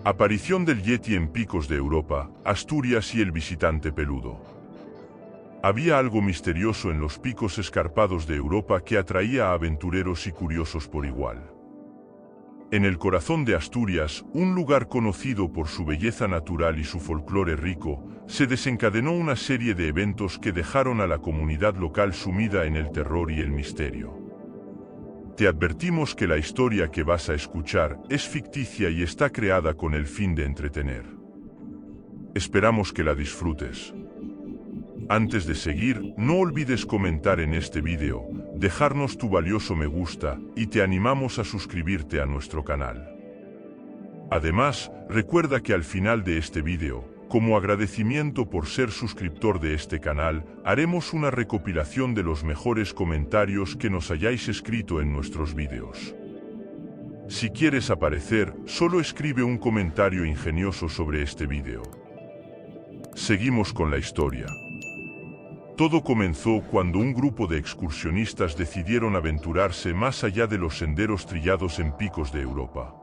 Aparición del Yeti en picos de Europa, Asturias y el visitante peludo. Había algo misterioso en los picos escarpados de Europa que atraía a aventureros y curiosos por igual. En el corazón de Asturias, un lugar conocido por su belleza natural y su folclore rico, se desencadenó una serie de eventos que dejaron a la comunidad local sumida en el terror y el misterio. Te advertimos que la historia que vas a escuchar es ficticia y está creada con el fin de entretener. Esperamos que la disfrutes. Antes de seguir, no olvides comentar en este vídeo, dejarnos tu valioso me gusta y te animamos a suscribirte a nuestro canal. Además, recuerda que al final de este vídeo, como agradecimiento por ser suscriptor de este canal, haremos una recopilación de los mejores comentarios que nos hayáis escrito en nuestros vídeos. Si quieres aparecer, solo escribe un comentario ingenioso sobre este vídeo. Seguimos con la historia. Todo comenzó cuando un grupo de excursionistas decidieron aventurarse más allá de los senderos trillados en picos de Europa.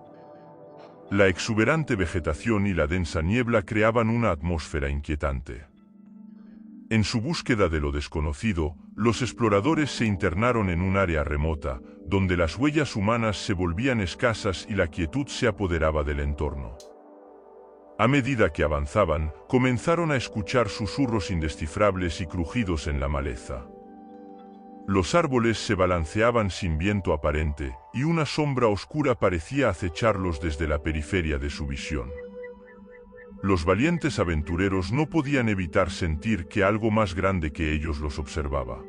La exuberante vegetación y la densa niebla creaban una atmósfera inquietante. En su búsqueda de lo desconocido, los exploradores se internaron en un área remota, donde las huellas humanas se volvían escasas y la quietud se apoderaba del entorno. A medida que avanzaban, comenzaron a escuchar susurros indescifrables y crujidos en la maleza. Los árboles se balanceaban sin viento aparente, y una sombra oscura parecía acecharlos desde la periferia de su visión. Los valientes aventureros no podían evitar sentir que algo más grande que ellos los observaba.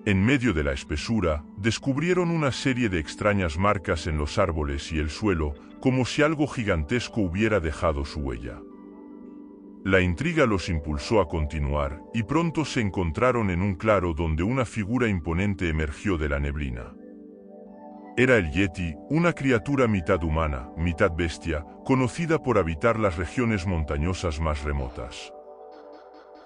En medio de la espesura, descubrieron una serie de extrañas marcas en los árboles y el suelo, como si algo gigantesco hubiera dejado su huella. La intriga los impulsó a continuar, y pronto se encontraron en un claro donde una figura imponente emergió de la neblina. Era el Yeti, una criatura mitad humana, mitad bestia, conocida por habitar las regiones montañosas más remotas.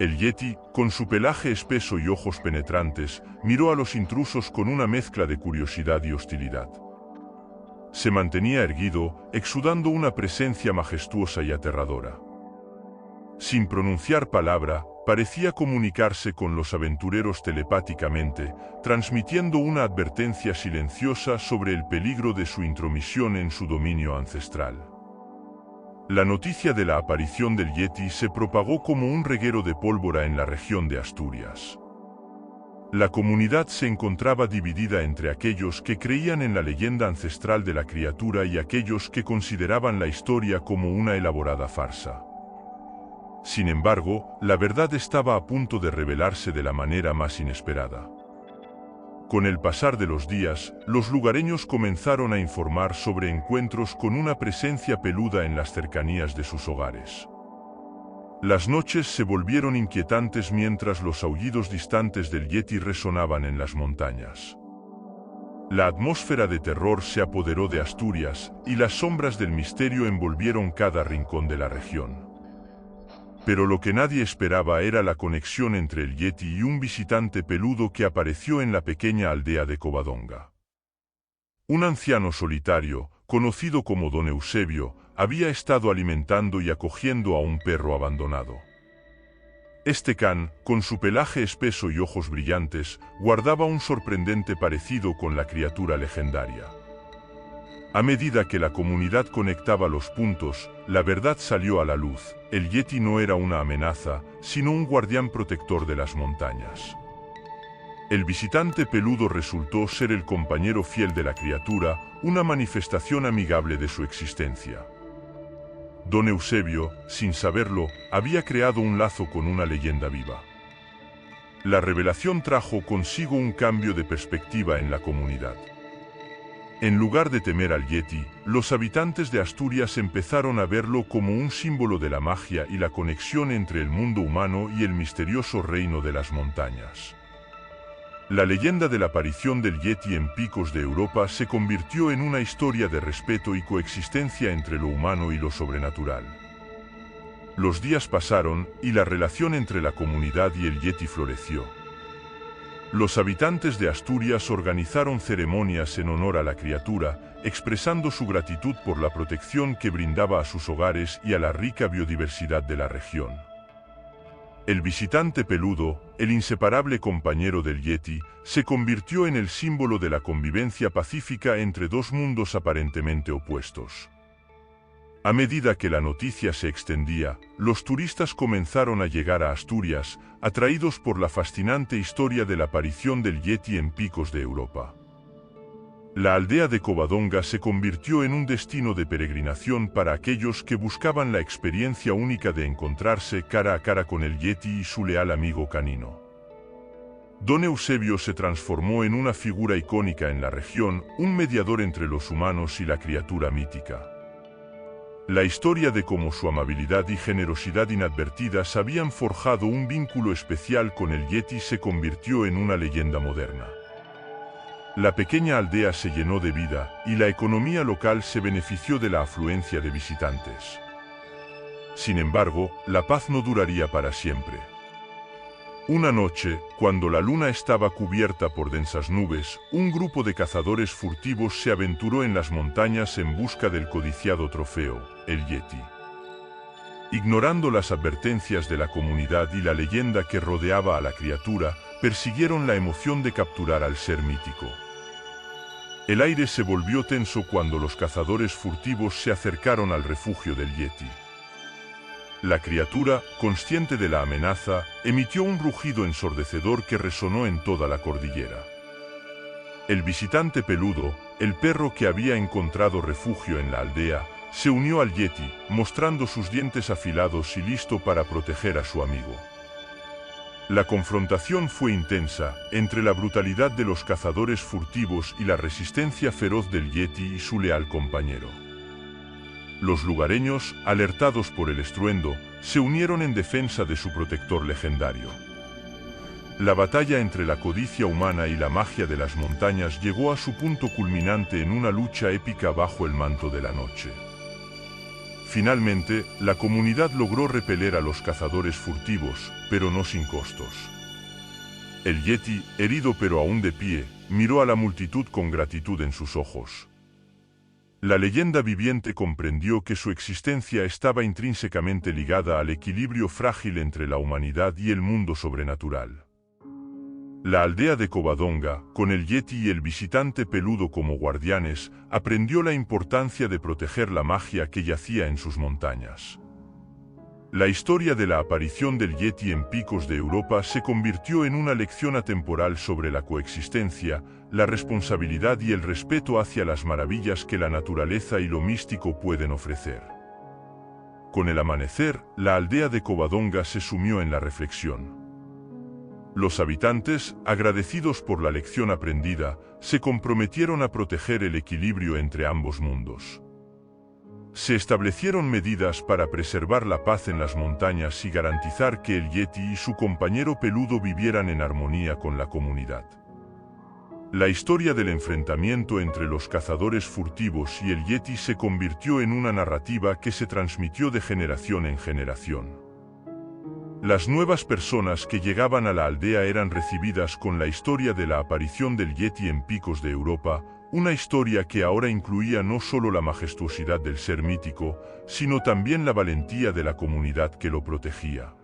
El Yeti, con su pelaje espeso y ojos penetrantes, miró a los intrusos con una mezcla de curiosidad y hostilidad. Se mantenía erguido, exudando una presencia majestuosa y aterradora. Sin pronunciar palabra, parecía comunicarse con los aventureros telepáticamente, transmitiendo una advertencia silenciosa sobre el peligro de su intromisión en su dominio ancestral. La noticia de la aparición del Yeti se propagó como un reguero de pólvora en la región de Asturias. La comunidad se encontraba dividida entre aquellos que creían en la leyenda ancestral de la criatura y aquellos que consideraban la historia como una elaborada farsa. Sin embargo, la verdad estaba a punto de revelarse de la manera más inesperada. Con el pasar de los días, los lugareños comenzaron a informar sobre encuentros con una presencia peluda en las cercanías de sus hogares. Las noches se volvieron inquietantes mientras los aullidos distantes del Yeti resonaban en las montañas. La atmósfera de terror se apoderó de Asturias, y las sombras del misterio envolvieron cada rincón de la región. Pero lo que nadie esperaba era la conexión entre el Yeti y un visitante peludo que apareció en la pequeña aldea de Covadonga. Un anciano solitario, conocido como Don Eusebio, había estado alimentando y acogiendo a un perro abandonado. Este can, con su pelaje espeso y ojos brillantes, guardaba un sorprendente parecido con la criatura legendaria. A medida que la comunidad conectaba los puntos, la verdad salió a la luz. El Yeti no era una amenaza, sino un guardián protector de las montañas. El visitante peludo resultó ser el compañero fiel de la criatura, una manifestación amigable de su existencia. Don Eusebio, sin saberlo, había creado un lazo con una leyenda viva. La revelación trajo consigo un cambio de perspectiva en la comunidad. En lugar de temer al Yeti, los habitantes de Asturias empezaron a verlo como un símbolo de la magia y la conexión entre el mundo humano y el misterioso reino de las montañas. La leyenda de la aparición del Yeti en picos de Europa se convirtió en una historia de respeto y coexistencia entre lo humano y lo sobrenatural. Los días pasaron, y la relación entre la comunidad y el Yeti floreció. Los habitantes de Asturias organizaron ceremonias en honor a la criatura, expresando su gratitud por la protección que brindaba a sus hogares y a la rica biodiversidad de la región. El visitante peludo, el inseparable compañero del Yeti, se convirtió en el símbolo de la convivencia pacífica entre dos mundos aparentemente opuestos. A medida que la noticia se extendía, los turistas comenzaron a llegar a Asturias, atraídos por la fascinante historia de la aparición del Yeti en picos de Europa. La aldea de Covadonga se convirtió en un destino de peregrinación para aquellos que buscaban la experiencia única de encontrarse cara a cara con el Yeti y su leal amigo canino. Don Eusebio se transformó en una figura icónica en la región, un mediador entre los humanos y la criatura mítica. La historia de cómo su amabilidad y generosidad inadvertidas habían forjado un vínculo especial con el Yeti se convirtió en una leyenda moderna. La pequeña aldea se llenó de vida, y la economía local se benefició de la afluencia de visitantes. Sin embargo, la paz no duraría para siempre. Una noche, cuando la luna estaba cubierta por densas nubes, un grupo de cazadores furtivos se aventuró en las montañas en busca del codiciado trofeo, el Yeti. Ignorando las advertencias de la comunidad y la leyenda que rodeaba a la criatura, persiguieron la emoción de capturar al ser mítico. El aire se volvió tenso cuando los cazadores furtivos se acercaron al refugio del Yeti. La criatura, consciente de la amenaza, emitió un rugido ensordecedor que resonó en toda la cordillera. El visitante peludo, el perro que había encontrado refugio en la aldea, se unió al Yeti, mostrando sus dientes afilados y listo para proteger a su amigo. La confrontación fue intensa, entre la brutalidad de los cazadores furtivos y la resistencia feroz del Yeti y su leal compañero. Los lugareños, alertados por el estruendo, se unieron en defensa de su protector legendario. La batalla entre la codicia humana y la magia de las montañas llegó a su punto culminante en una lucha épica bajo el manto de la noche. Finalmente, la comunidad logró repeler a los cazadores furtivos, pero no sin costos. El Yeti, herido pero aún de pie, miró a la multitud con gratitud en sus ojos. La leyenda viviente comprendió que su existencia estaba intrínsecamente ligada al equilibrio frágil entre la humanidad y el mundo sobrenatural. La aldea de Covadonga, con el Yeti y el visitante peludo como guardianes, aprendió la importancia de proteger la magia que yacía en sus montañas. La historia de la aparición del Yeti en picos de Europa se convirtió en una lección atemporal sobre la coexistencia, la responsabilidad y el respeto hacia las maravillas que la naturaleza y lo místico pueden ofrecer. Con el amanecer, la aldea de Covadonga se sumió en la reflexión. Los habitantes, agradecidos por la lección aprendida, se comprometieron a proteger el equilibrio entre ambos mundos. Se establecieron medidas para preservar la paz en las montañas y garantizar que el Yeti y su compañero peludo vivieran en armonía con la comunidad. La historia del enfrentamiento entre los cazadores furtivos y el Yeti se convirtió en una narrativa que se transmitió de generación en generación. Las nuevas personas que llegaban a la aldea eran recibidas con la historia de la aparición del Yeti en picos de Europa, una historia que ahora incluía no solo la majestuosidad del ser mítico, sino también la valentía de la comunidad que lo protegía.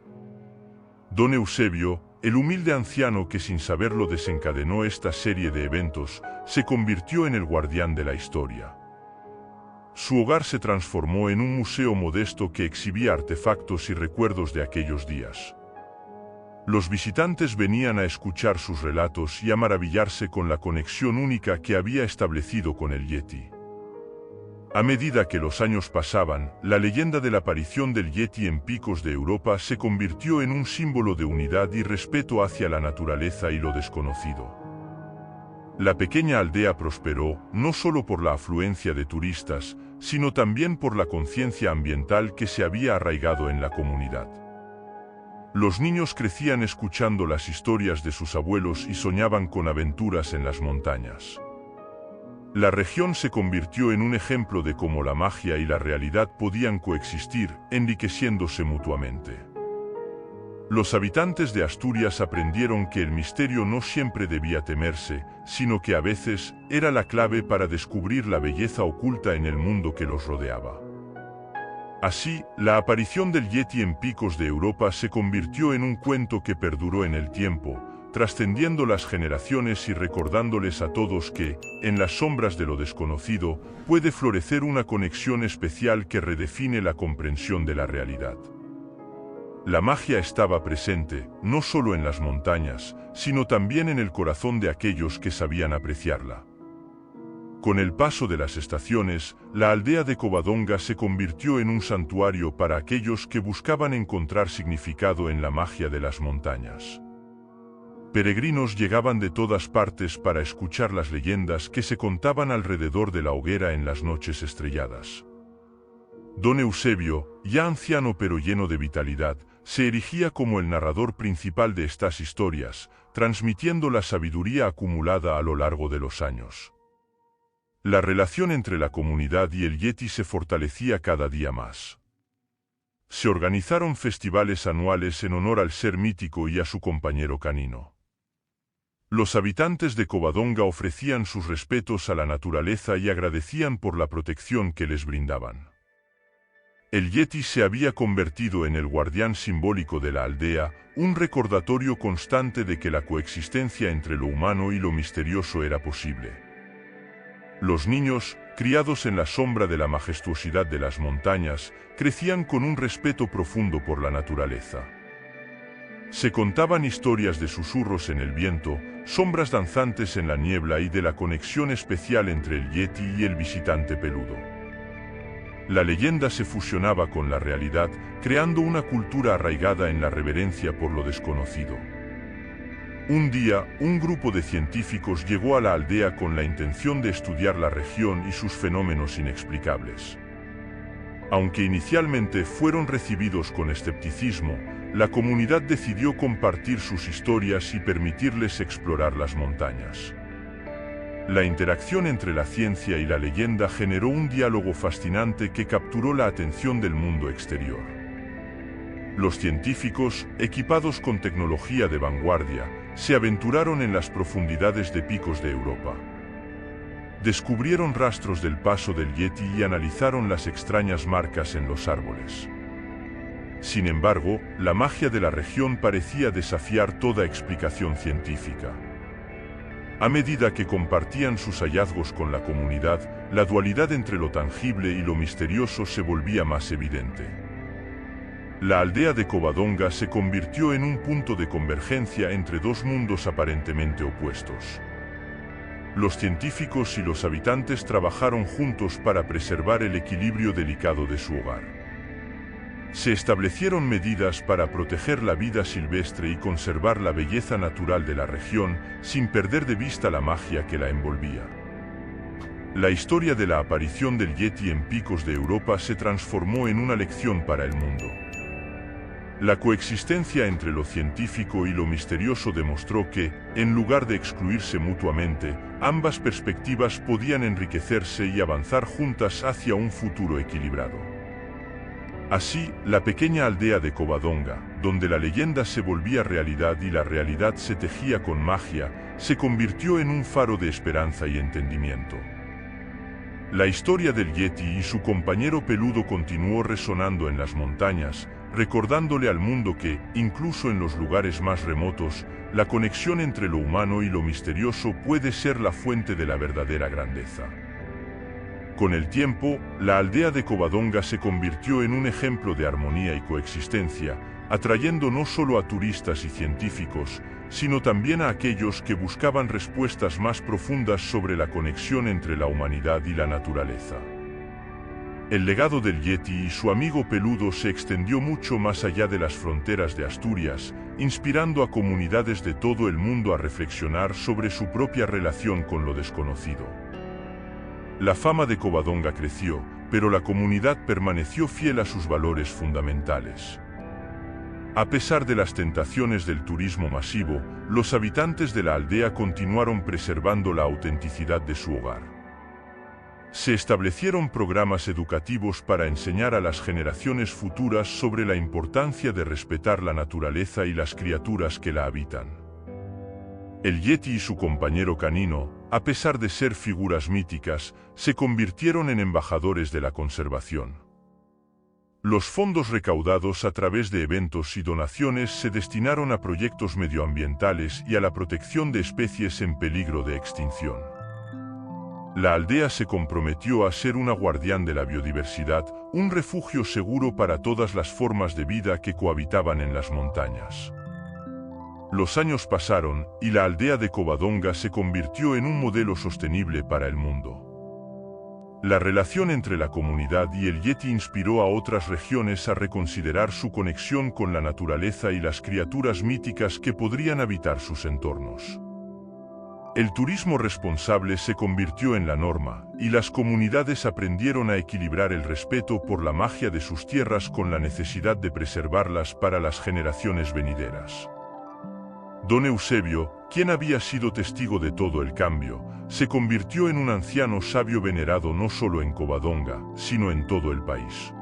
Don Eusebio, el humilde anciano que sin saberlo desencadenó esta serie de eventos, se convirtió en el guardián de la historia. Su hogar se transformó en un museo modesto que exhibía artefactos y recuerdos de aquellos días. Los visitantes venían a escuchar sus relatos y a maravillarse con la conexión única que había establecido con el Yeti. A medida que los años pasaban, la leyenda de la aparición del Yeti en picos de Europa se convirtió en un símbolo de unidad y respeto hacia la naturaleza y lo desconocido. La pequeña aldea prosperó, no solo por la afluencia de turistas, sino también por la conciencia ambiental que se había arraigado en la comunidad. Los niños crecían escuchando las historias de sus abuelos y soñaban con aventuras en las montañas. La región se convirtió en un ejemplo de cómo la magia y la realidad podían coexistir, enriqueciéndose mutuamente. Los habitantes de Asturias aprendieron que el misterio no siempre debía temerse, sino que a veces era la clave para descubrir la belleza oculta en el mundo que los rodeaba. Así, la aparición del Yeti en picos de Europa se convirtió en un cuento que perduró en el tiempo, trascendiendo las generaciones y recordándoles a todos que, en las sombras de lo desconocido, puede florecer una conexión especial que redefine la comprensión de la realidad. La magia estaba presente, no solo en las montañas, sino también en el corazón de aquellos que sabían apreciarla. Con el paso de las estaciones, la aldea de Covadonga se convirtió en un santuario para aquellos que buscaban encontrar significado en la magia de las montañas. Peregrinos llegaban de todas partes para escuchar las leyendas que se contaban alrededor de la hoguera en las noches estrelladas. Don Eusebio, ya anciano pero lleno de vitalidad, se erigía como el narrador principal de estas historias, transmitiendo la sabiduría acumulada a lo largo de los años. La relación entre la comunidad y el Yeti se fortalecía cada día más. Se organizaron festivales anuales en honor al ser mítico y a su compañero canino. Los habitantes de Covadonga ofrecían sus respetos a la naturaleza y agradecían por la protección que les brindaban. El Yeti se había convertido en el guardián simbólico de la aldea, un recordatorio constante de que la coexistencia entre lo humano y lo misterioso era posible. Los niños, criados en la sombra de la majestuosidad de las montañas, crecían con un respeto profundo por la naturaleza. Se contaban historias de susurros en el viento, sombras danzantes en la niebla y de la conexión especial entre el Yeti y el visitante peludo. La leyenda se fusionaba con la realidad, creando una cultura arraigada en la reverencia por lo desconocido. Un día, un grupo de científicos llegó a la aldea con la intención de estudiar la región y sus fenómenos inexplicables. Aunque inicialmente fueron recibidos con escepticismo, la comunidad decidió compartir sus historias y permitirles explorar las montañas. La interacción entre la ciencia y la leyenda generó un diálogo fascinante que capturó la atención del mundo exterior. Los científicos, equipados con tecnología de vanguardia, se aventuraron en las profundidades de picos de Europa. Descubrieron rastros del paso del Yeti y analizaron las extrañas marcas en los árboles. Sin embargo, la magia de la región parecía desafiar toda explicación científica. A medida que compartían sus hallazgos con la comunidad, la dualidad entre lo tangible y lo misterioso se volvía más evidente. La aldea de Covadonga se convirtió en un punto de convergencia entre dos mundos aparentemente opuestos. Los científicos y los habitantes trabajaron juntos para preservar el equilibrio delicado de su hogar. Se establecieron medidas para proteger la vida silvestre y conservar la belleza natural de la región, sin perder de vista la magia que la envolvía. La historia de la aparición del Yeti en picos de Europa se transformó en una lección para el mundo. La coexistencia entre lo científico y lo misterioso demostró que, en lugar de excluirse mutuamente, ambas perspectivas podían enriquecerse y avanzar juntas hacia un futuro equilibrado. Así, la pequeña aldea de Covadonga, donde la leyenda se volvía realidad y la realidad se tejía con magia, se convirtió en un faro de esperanza y entendimiento. La historia del Yeti y su compañero peludo continuó resonando en las montañas, recordándole al mundo que, incluso en los lugares más remotos, la conexión entre lo humano y lo misterioso puede ser la fuente de la verdadera grandeza. Con el tiempo, la aldea de Covadonga se convirtió en un ejemplo de armonía y coexistencia, atrayendo no solo a turistas y científicos, sino también a aquellos que buscaban respuestas más profundas sobre la conexión entre la humanidad y la naturaleza. El legado del Yeti y su amigo peludo se extendió mucho más allá de las fronteras de Asturias, inspirando a comunidades de todo el mundo a reflexionar sobre su propia relación con lo desconocido. La fama de Covadonga creció, pero la comunidad permaneció fiel a sus valores fundamentales. A pesar de las tentaciones del turismo masivo, los habitantes de la aldea continuaron preservando la autenticidad de su hogar. Se establecieron programas educativos para enseñar a las generaciones futuras sobre la importancia de respetar la naturaleza y las criaturas que la habitan. El Yeti y su compañero canino, a pesar de ser figuras míticas, se convirtieron en embajadores de la conservación. Los fondos recaudados a través de eventos y donaciones se destinaron a proyectos medioambientales y a la protección de especies en peligro de extinción. La aldea se comprometió a ser una guardián de la biodiversidad, un refugio seguro para todas las formas de vida que cohabitaban en las montañas. Los años pasaron y la aldea de Covadonga se convirtió en un modelo sostenible para el mundo. La relación entre la comunidad y el Yeti inspiró a otras regiones a reconsiderar su conexión con la naturaleza y las criaturas míticas que podrían habitar sus entornos. El turismo responsable se convirtió en la norma, y las comunidades aprendieron a equilibrar el respeto por la magia de sus tierras con la necesidad de preservarlas para las generaciones venideras. Don Eusebio, quien había sido testigo de todo el cambio, se convirtió en un anciano sabio venerado no solo en Covadonga, sino en todo el país.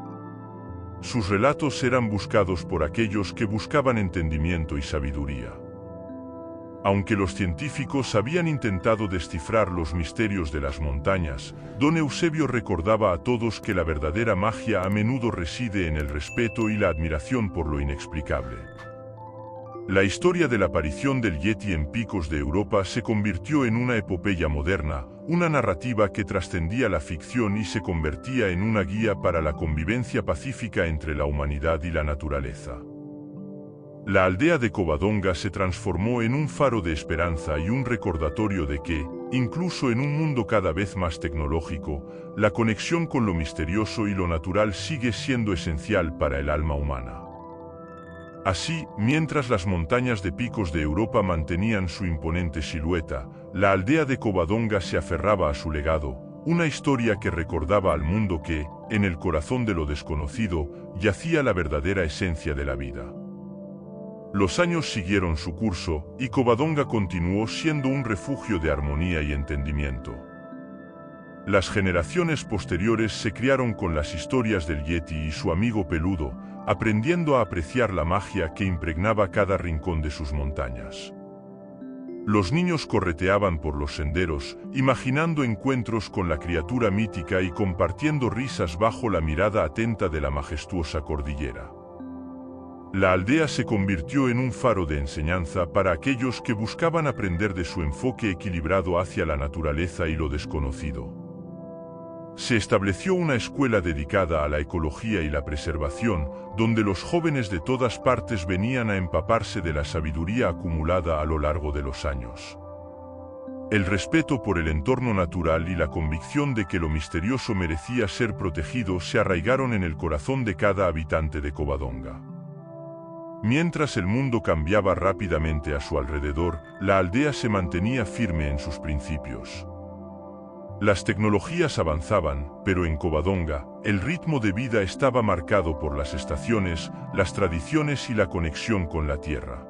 Sus relatos eran buscados por aquellos que buscaban entendimiento y sabiduría. Aunque los científicos habían intentado descifrar los misterios de las montañas, Don Eusebio recordaba a todos que la verdadera magia a menudo reside en el respeto y la admiración por lo inexplicable. La historia de la aparición del Yeti en picos de Europa se convirtió en una epopeya moderna, una narrativa que trascendía la ficción y se convertía en una guía para la convivencia pacífica entre la humanidad y la naturaleza. La aldea de Covadonga se transformó en un faro de esperanza y un recordatorio de que, incluso en un mundo cada vez más tecnológico, la conexión con lo misterioso y lo natural sigue siendo esencial para el alma humana. Así, mientras las montañas de picos de Europa mantenían su imponente silueta, la aldea de Covadonga se aferraba a su legado, una historia que recordaba al mundo que, en el corazón de lo desconocido, yacía la verdadera esencia de la vida. Los años siguieron su curso, y Covadonga continuó siendo un refugio de armonía y entendimiento. Las generaciones posteriores se criaron con las historias del Yeti y su amigo peludo, aprendiendo a apreciar la magia que impregnaba cada rincón de sus montañas. Los niños correteaban por los senderos, imaginando encuentros con la criatura mítica y compartiendo risas bajo la mirada atenta de la majestuosa cordillera. La aldea se convirtió en un faro de enseñanza para aquellos que buscaban aprender de su enfoque equilibrado hacia la naturaleza y lo desconocido. Se estableció una escuela dedicada a la ecología y la preservación, donde los jóvenes de todas partes venían a empaparse de la sabiduría acumulada a lo largo de los años. El respeto por el entorno natural y la convicción de que lo misterioso merecía ser protegido se arraigaron en el corazón de cada habitante de Covadonga. Mientras el mundo cambiaba rápidamente a su alrededor, la aldea se mantenía firme en sus principios. Las tecnologías avanzaban, pero en Covadonga, el ritmo de vida estaba marcado por las estaciones, las tradiciones y la conexión con la tierra.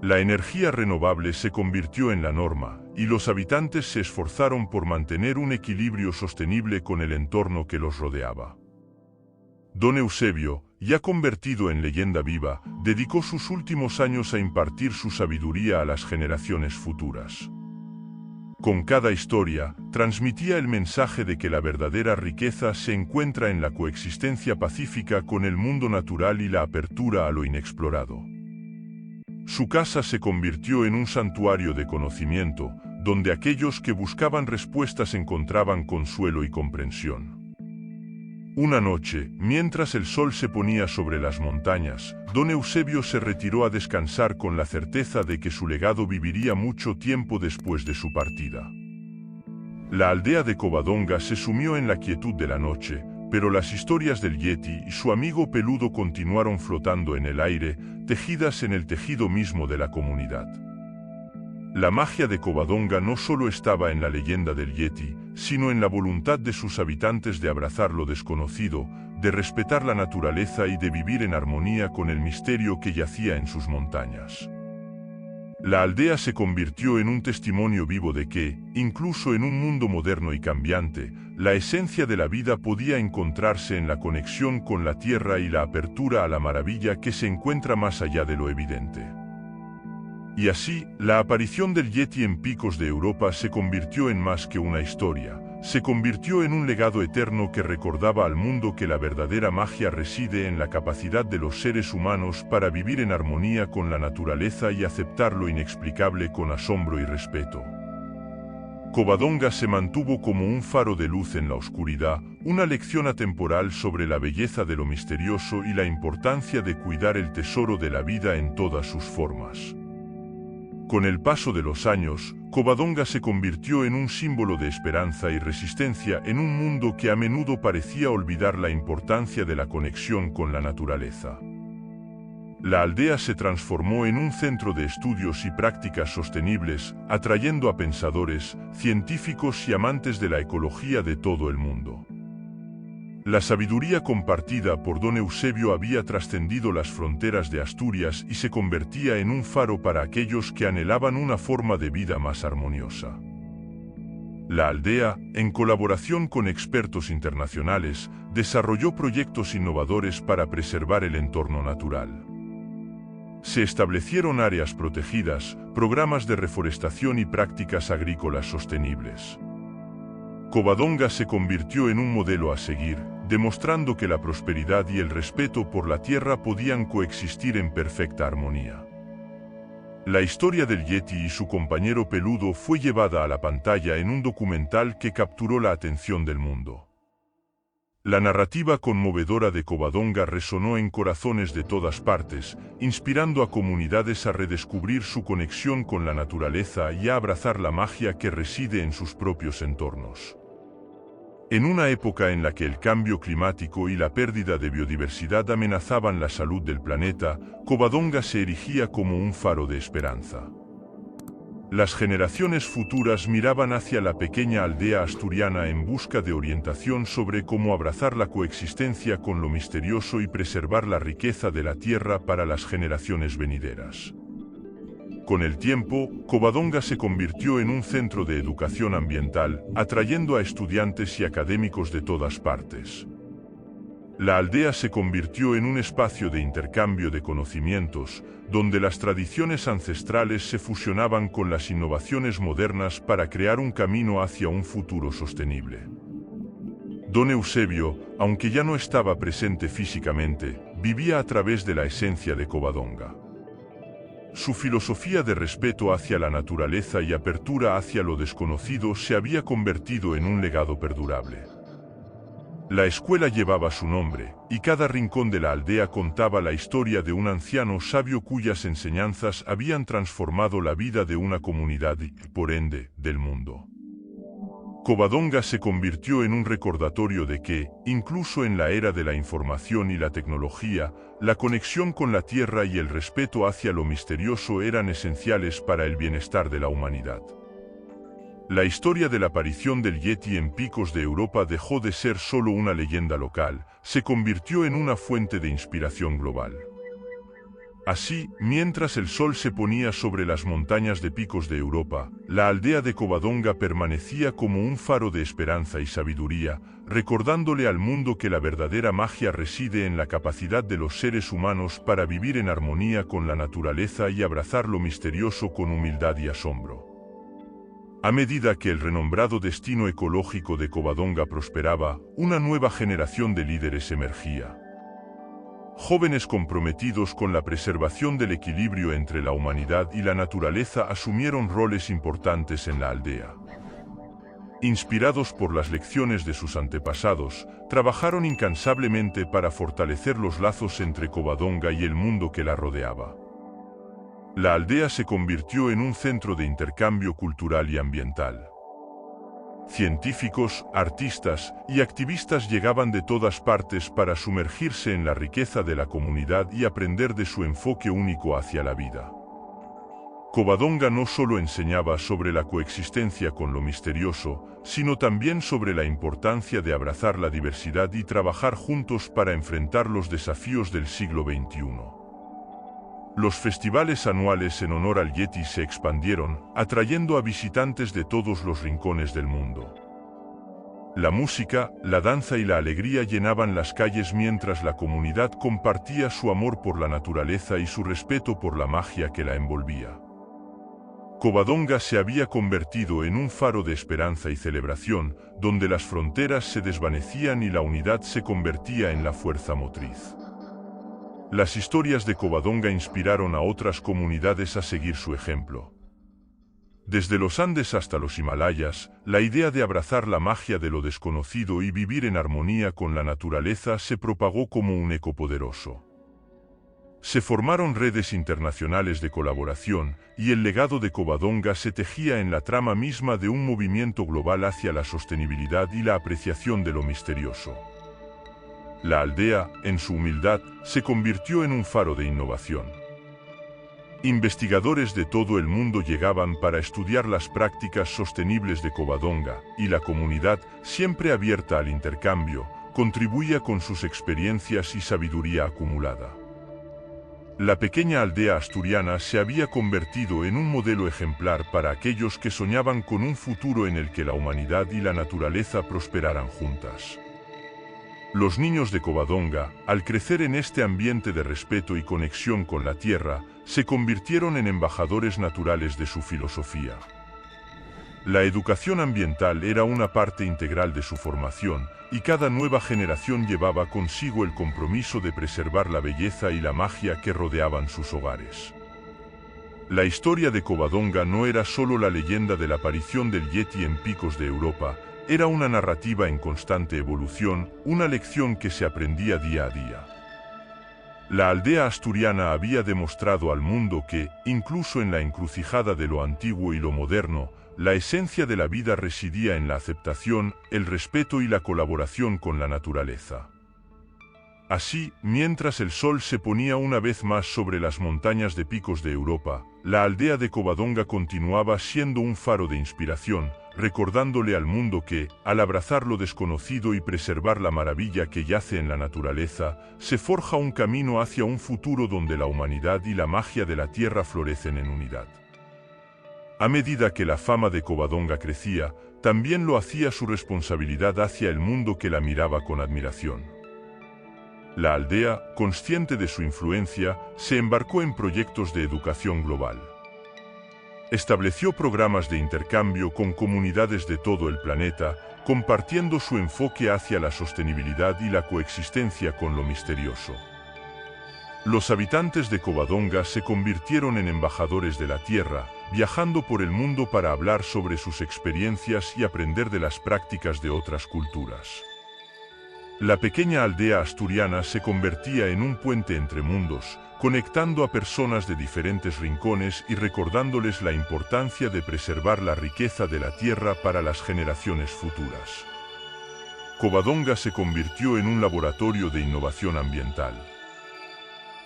La energía renovable se convirtió en la norma, y los habitantes se esforzaron por mantener un equilibrio sostenible con el entorno que los rodeaba. Don Eusebio, ya convertido en leyenda viva, dedicó sus últimos años a impartir su sabiduría a las generaciones futuras. Con cada historia, transmitía el mensaje de que la verdadera riqueza se encuentra en la coexistencia pacífica con el mundo natural y la apertura a lo inexplorado. Su casa se convirtió en un santuario de conocimiento, donde aquellos que buscaban respuestas encontraban consuelo y comprensión. Una noche, mientras el sol se ponía sobre las montañas, Don Eusebio se retiró a descansar con la certeza de que su legado viviría mucho tiempo después de su partida. La aldea de Covadonga se sumió en la quietud de la noche, pero las historias del Yeti y su amigo peludo continuaron flotando en el aire, tejidas en el tejido mismo de la comunidad. La magia de Covadonga no solo estaba en la leyenda del Yeti, sino en la voluntad de sus habitantes de abrazar lo desconocido, de respetar la naturaleza y de vivir en armonía con el misterio que yacía en sus montañas. La aldea se convirtió en un testimonio vivo de que, incluso en un mundo moderno y cambiante, la esencia de la vida podía encontrarse en la conexión con la tierra y la apertura a la maravilla que se encuentra más allá de lo evidente. Y así, la aparición del Yeti en Picos de Europa se convirtió en más que una historia, se convirtió en un legado eterno que recordaba al mundo que la verdadera magia reside en la capacidad de los seres humanos para vivir en armonía con la naturaleza y aceptar lo inexplicable con asombro y respeto. Covadonga se mantuvo como un faro de luz en la oscuridad, una lección atemporal sobre la belleza de lo misterioso y la importancia de cuidar el tesoro de la vida en todas sus formas. Con el paso de los años, Covadonga se convirtió en un símbolo de esperanza y resistencia en un mundo que a menudo parecía olvidar la importancia de la conexión con la naturaleza. La aldea se transformó en un centro de estudios y prácticas sostenibles, atrayendo a pensadores, científicos y amantes de la ecología de todo el mundo. La sabiduría compartida por don Eusebio había trascendido las fronteras de Asturias y se convertía en un faro para aquellos que anhelaban una forma de vida más armoniosa. La aldea, en colaboración con expertos internacionales, desarrolló proyectos innovadores para preservar el entorno natural. Se establecieron áreas protegidas, programas de reforestación y prácticas agrícolas sostenibles. Covadonga se convirtió en un modelo a seguir, demostrando que la prosperidad y el respeto por la tierra podían coexistir en perfecta armonía. La historia del Yeti y su compañero peludo fue llevada a la pantalla en un documental que capturó la atención del mundo. La narrativa conmovedora de Covadonga resonó en corazones de todas partes, inspirando a comunidades a redescubrir su conexión con la naturaleza y a abrazar la magia que reside en sus propios entornos. En una época en la que el cambio climático y la pérdida de biodiversidad amenazaban la salud del planeta, Covadonga se erigía como un faro de esperanza. Las generaciones futuras miraban hacia la pequeña aldea asturiana en busca de orientación sobre cómo abrazar la coexistencia con lo misterioso y preservar la riqueza de la tierra para las generaciones venideras. Con el tiempo, Covadonga se convirtió en un centro de educación ambiental, atrayendo a estudiantes y académicos de todas partes. La aldea se convirtió en un espacio de intercambio de conocimientos, donde las tradiciones ancestrales se fusionaban con las innovaciones modernas para crear un camino hacia un futuro sostenible. Don Eusebio, aunque ya no estaba presente físicamente, vivía a través de la esencia de Covadonga. Su filosofía de respeto hacia la naturaleza y apertura hacia lo desconocido se había convertido en un legado perdurable. La escuela llevaba su nombre, y cada rincón de la aldea contaba la historia de un anciano sabio cuyas enseñanzas habían transformado la vida de una comunidad y, por ende, del mundo. Covadonga se convirtió en un recordatorio de que, incluso en la era de la información y la tecnología, la conexión con la tierra y el respeto hacia lo misterioso eran esenciales para el bienestar de la humanidad. La historia de la aparición del Yeti en Picos de Europa dejó de ser solo una leyenda local, se convirtió en una fuente de inspiración global. Así, mientras el sol se ponía sobre las montañas de Picos de Europa, la aldea de Covadonga permanecía como un faro de esperanza y sabiduría, recordándole al mundo que la verdadera magia reside en la capacidad de los seres humanos para vivir en armonía con la naturaleza y abrazar lo misterioso con humildad y asombro. A medida que el renombrado destino ecológico de Covadonga prosperaba, una nueva generación de líderes emergía. Jóvenes comprometidos con la preservación del equilibrio entre la humanidad y la naturaleza asumieron roles importantes en la aldea. Inspirados por las lecciones de sus antepasados, trabajaron incansablemente para fortalecer los lazos entre Covadonga y el mundo que la rodeaba. La aldea se convirtió en un centro de intercambio cultural y ambiental. Científicos, artistas y activistas llegaban de todas partes para sumergirse en la riqueza de la comunidad y aprender de su enfoque único hacia la vida. Covadonga no solo enseñaba sobre la coexistencia con lo misterioso, sino también sobre la importancia de abrazar la diversidad y trabajar juntos para enfrentar los desafíos del siglo XXI. Los festivales anuales en honor al Yeti se expandieron, atrayendo a visitantes de todos los rincones del mundo. La música, la danza y la alegría llenaban las calles mientras la comunidad compartía su amor por la naturaleza y su respeto por la magia que la envolvía. Covadonga se había convertido en un faro de esperanza y celebración, donde las fronteras se desvanecían y la unidad se convertía en la fuerza motriz. Las historias de Covadonga inspiraron a otras comunidades a seguir su ejemplo. Desde los Andes hasta los Himalayas, la idea de abrazar la magia de lo desconocido y vivir en armonía con la naturaleza se propagó como un eco poderoso. Se formaron redes internacionales de colaboración, y el legado de Covadonga se tejía en la trama misma de un movimiento global hacia la sostenibilidad y la apreciación de lo misterioso. La aldea, en su humildad, se convirtió en un faro de innovación. Investigadores de todo el mundo llegaban para estudiar las prácticas sostenibles de Covadonga, y la comunidad, siempre abierta al intercambio, contribuía con sus experiencias y sabiduría acumulada. La pequeña aldea asturiana se había convertido en un modelo ejemplar para aquellos que soñaban con un futuro en el que la humanidad y la naturaleza prosperaran juntas. Los niños de Covadonga, al crecer en este ambiente de respeto y conexión con la tierra, se convirtieron en embajadores naturales de su filosofía. La educación ambiental era una parte integral de su formación, y cada nueva generación llevaba consigo el compromiso de preservar la belleza y la magia que rodeaban sus hogares. La historia de Covadonga no era solo la leyenda de la aparición del Yeti en picos de Europa, era una narrativa en constante evolución, una lección que se aprendía día a día. La aldea asturiana había demostrado al mundo que, incluso en la encrucijada de lo antiguo y lo moderno, la esencia de la vida residía en la aceptación, el respeto y la colaboración con la naturaleza. Así, mientras el sol se ponía una vez más sobre las montañas de picos de Europa, la aldea de Covadonga continuaba siendo un faro de inspiración, recordándole al mundo que, al abrazar lo desconocido y preservar la maravilla que yace en la naturaleza, se forja un camino hacia un futuro donde la humanidad y la magia de la tierra florecen en unidad. A medida que la fama de Covadonga crecía, también lo hacía su responsabilidad hacia el mundo que la miraba con admiración. La aldea, consciente de su influencia, se embarcó en proyectos de educación global. Estableció programas de intercambio con comunidades de todo el planeta, compartiendo su enfoque hacia la sostenibilidad y la coexistencia con lo misterioso. Los habitantes de Covadonga se convirtieron en embajadores de la tierra, viajando por el mundo para hablar sobre sus experiencias y aprender de las prácticas de otras culturas. La pequeña aldea asturiana se convertía en un puente entre mundos, conectando a personas de diferentes rincones y recordándoles la importancia de preservar la riqueza de la tierra para las generaciones futuras. Covadonga se convirtió en un laboratorio de innovación ambiental.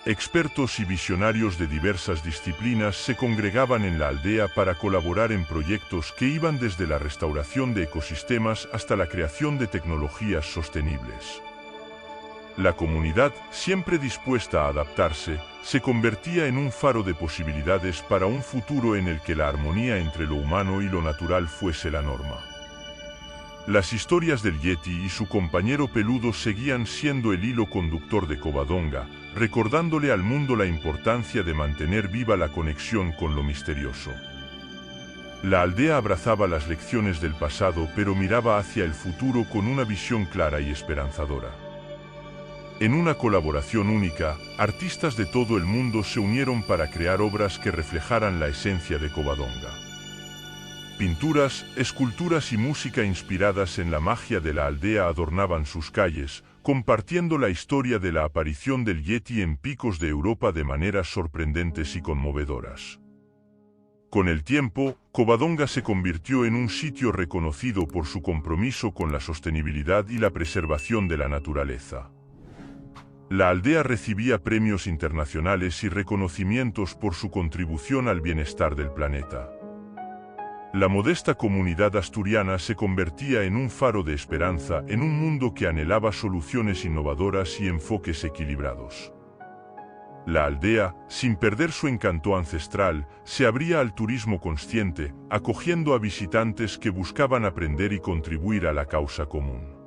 Expertos y visionarios de diversas disciplinas se congregaban en la aldea para colaborar en proyectos que iban desde la restauración de ecosistemas hasta la creación de tecnologías sostenibles. La comunidad, siempre dispuesta a adaptarse, se convertía en un faro de posibilidades para un futuro en el que la armonía entre lo humano y lo natural fuese la norma. Las historias del Yeti y su compañero peludo seguían siendo el hilo conductor de Covadonga, recordándole al mundo la importancia de mantener viva la conexión con lo misterioso. La aldea abrazaba las lecciones del pasado pero miraba hacia el futuro con una visión clara y esperanzadora. En una colaboración única, artistas de todo el mundo se unieron para crear obras que reflejaran la esencia de Covadonga. Pinturas, esculturas y música inspiradas en la magia de la aldea adornaban sus calles, compartiendo la historia de la aparición del Yeti en picos de Europa de maneras sorprendentes y conmovedoras. Con el tiempo, Covadonga se convirtió en un sitio reconocido por su compromiso con la sostenibilidad y la preservación de la naturaleza. La aldea recibía premios internacionales y reconocimientos por su contribución al bienestar del planeta. La modesta comunidad asturiana se convertía en un faro de esperanza en un mundo que anhelaba soluciones innovadoras y enfoques equilibrados. La aldea, sin perder su encanto ancestral, se abría al turismo consciente, acogiendo a visitantes que buscaban aprender y contribuir a la causa común.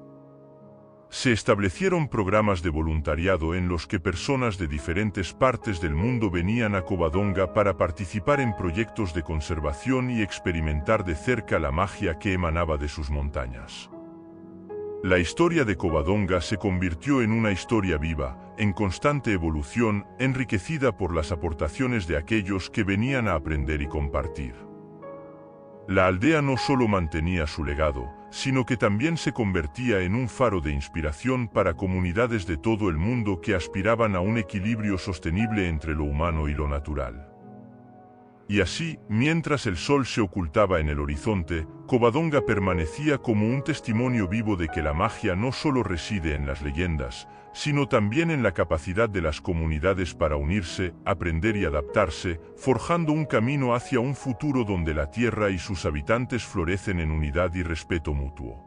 Se establecieron programas de voluntariado en los que personas de diferentes partes del mundo venían a Covadonga para participar en proyectos de conservación y experimentar de cerca la magia que emanaba de sus montañas. La historia de Covadonga se convirtió en una historia viva, en constante evolución, enriquecida por las aportaciones de aquellos que venían a aprender y compartir. La aldea no solo mantenía su legado, sino que también se convertía en un faro de inspiración para comunidades de todo el mundo que aspiraban a un equilibrio sostenible entre lo humano y lo natural. Y así, mientras el sol se ocultaba en el horizonte, Covadonga permanecía como un testimonio vivo de que la magia no solo reside en las leyendas, sino también en la capacidad de las comunidades para unirse, aprender y adaptarse, forjando un camino hacia un futuro donde la tierra y sus habitantes florecen en unidad y respeto mutuo.